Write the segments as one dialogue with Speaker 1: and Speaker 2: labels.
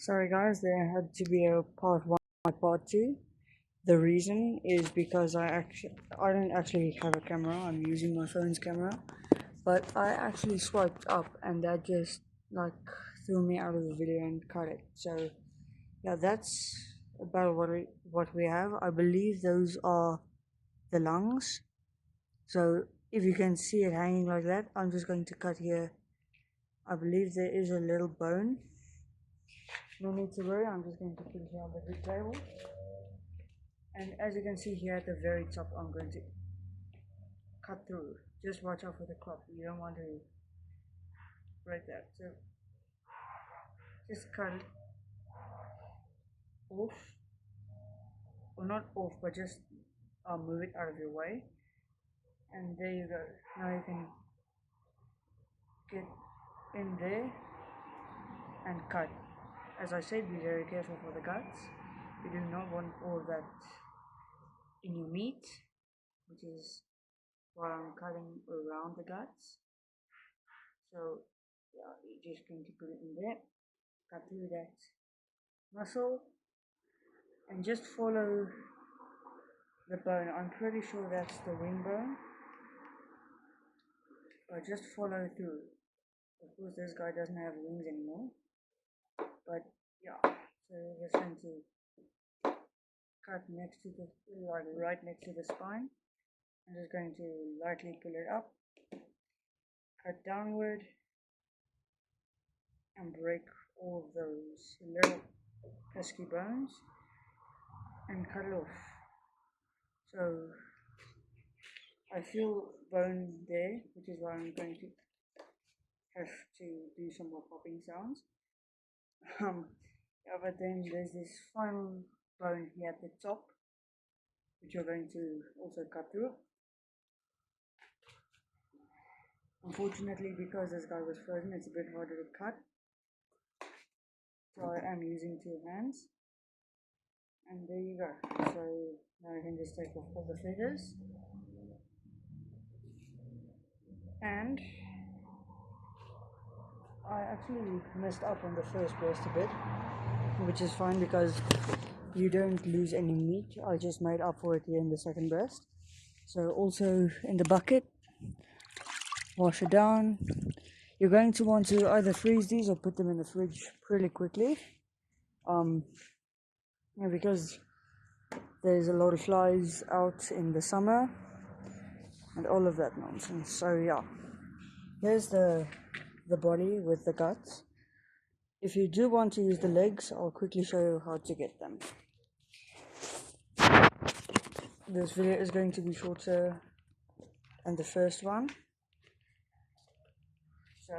Speaker 1: Sorry guys, there had to be a part 1 and part 2. The reason is because I don't actually have a camera. I'm using my phone's camera, but I actually swiped up and that just like threw me out of the video and cut it. So yeah, that's about what we have. I believe those are the lungs. So if you can see it hanging like that, I'm just going to cut here. I believe there is a little bone. No need to worry, I'm just going to put it here on the big table. And as you can see here at the very top, I'm going to cut through. Just watch out for the crop, you don't want to break that. So just cut it off, or not off, but just move it out of your way. And there you go. Now you can get in there and cut. As I said, be very careful for the guts. You do not want all of that in your meat, which is why I'm cutting around the guts. So yeah, you're just going to put it in there, cut through that muscle, and just follow the bone. I'm pretty sure that's the wing bone, but just follow through. Of course, this guy doesn't have wings anymore, but yeah. So we're just going to cut next to the, like right next to the spine. I'm just going to lightly pull it up, cut downward, and break all of those little pesky bones and cut it off. So I feel bone there, which is why I'm going to have to do some more popping sounds. Yeah, but then there's this final bone here at the top, which you're going to also cut through. Unfortunately, because this guy was frozen, it's a bit harder to cut. So I am using 2 hands. And there you go. So now I can just take off all the feathers. And I actually messed up on the first breast a bit, which is fine because you don't lose any meat. I just made up for it here in the second breast. So also in the bucket, wash it down. You're going to want to either freeze these or put them in the fridge pretty quickly. Yeah, because there's a lot of flies out in the summer and all of that nonsense. So yeah, here's the body with the guts. If you do want to use the legs, I'll quickly show you how to get them. This video is going to be shorter than the first one. So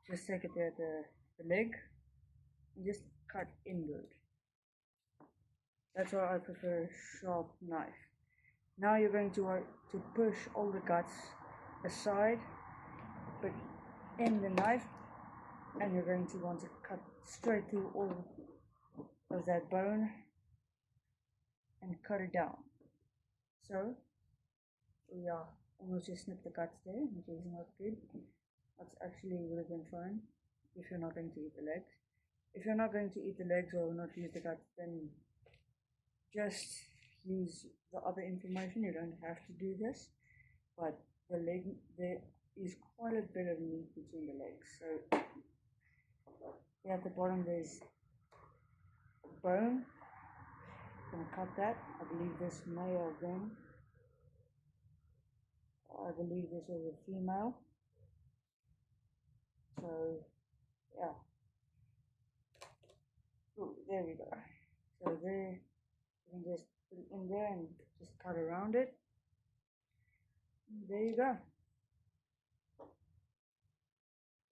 Speaker 1: just take it there at the leg and just cut inward. That's why I prefer a sharp knife. Now you're going to push all the guts aside, put in the knife, and you're going to want to cut straight through all of that bone and cut it down. So we are almost just snip the guts there, which is not good. That's actually would have been fine if you're not going to eat the legs. If you're not going to eat the legs or not use the guts, then just use the other information. You don't have to do this, but the leg, there is quite a bit of meat between the legs. So here at the bottom there's a bone. I'm gonna cut that. I believe this may have been. I believe this was a female. So yeah. Ooh, there we go. So there, you can just put it in there and just cut around it. There you go.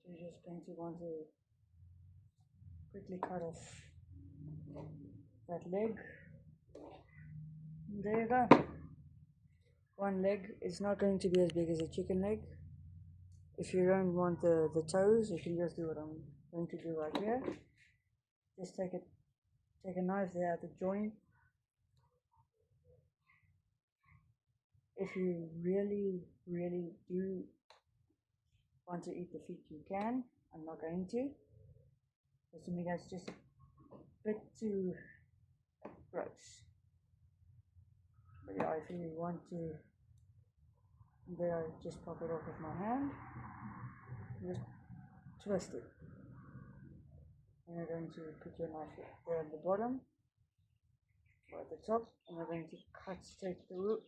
Speaker 1: So you're just going to want to quickly cut off that leg. There you go. One leg is not going to be as big as a chicken leg. If you don't want the toes, you can just do what I'm going to do right here. Just take a knife there at the joint. If you really do want to eat the feet, you can. I'm not going to. Because to me that's just a bit too gross. But yeah, if you want to, there I just pop it off with my hand, just twist it. And you're going to put your knife there at the bottom, or at the top, and you're going to cut straight through.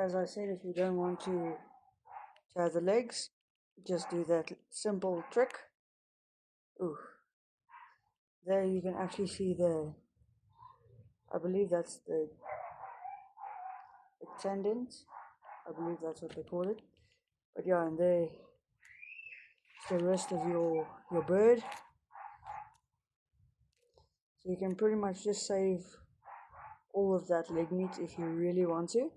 Speaker 1: As I said, if you don't want to have the legs, just do that simple trick. Ooh. There you can actually see I believe that's the tendons. I believe that's what they call it. But yeah, and there's the rest of your bird. So you can pretty much just save all of that leg meat if you really want to.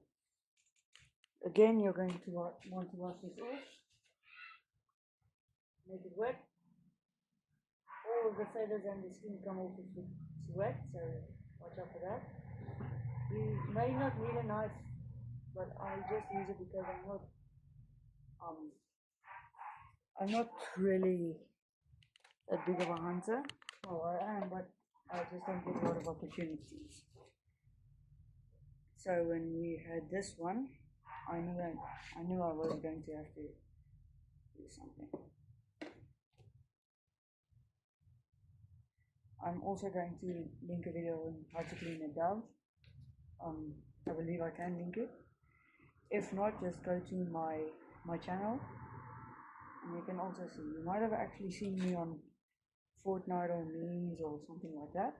Speaker 1: Again, you're going to want to wash this off. Make it wet. All of the feathers and the skin come off if it's wet, so watch out for that. You may not need a knife, but I just use it because I'm not really that big of a hunter. Well, I am, but I just don't get a lot of opportunities. So when we had this one, I knew I was going to have to do something. I'm also going to link a video on how to clean a dove. I believe I can link it. If not, just go to my channel, and you can also see. You might have actually seen me on Fortnite or memes or something like that.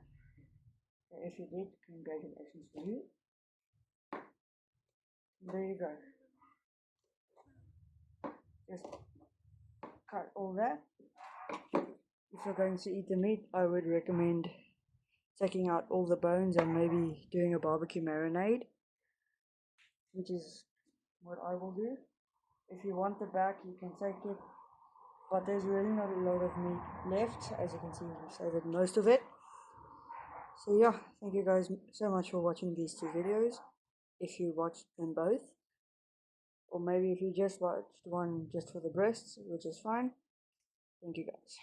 Speaker 1: So if you did, congratulations for you. There you go. Just cut all that. If you're going to eat the meat, I would recommend taking out all the bones and maybe doing a barbecue marinade, which is what I will do. If you want the back, you can take it, but there's really not a lot of meat left. As you can see, we saved most of it. So yeah, thank you guys so much for watching these two videos, if you watched them both, or maybe if you just watched one just for the breasts, which is fine. Thank you guys.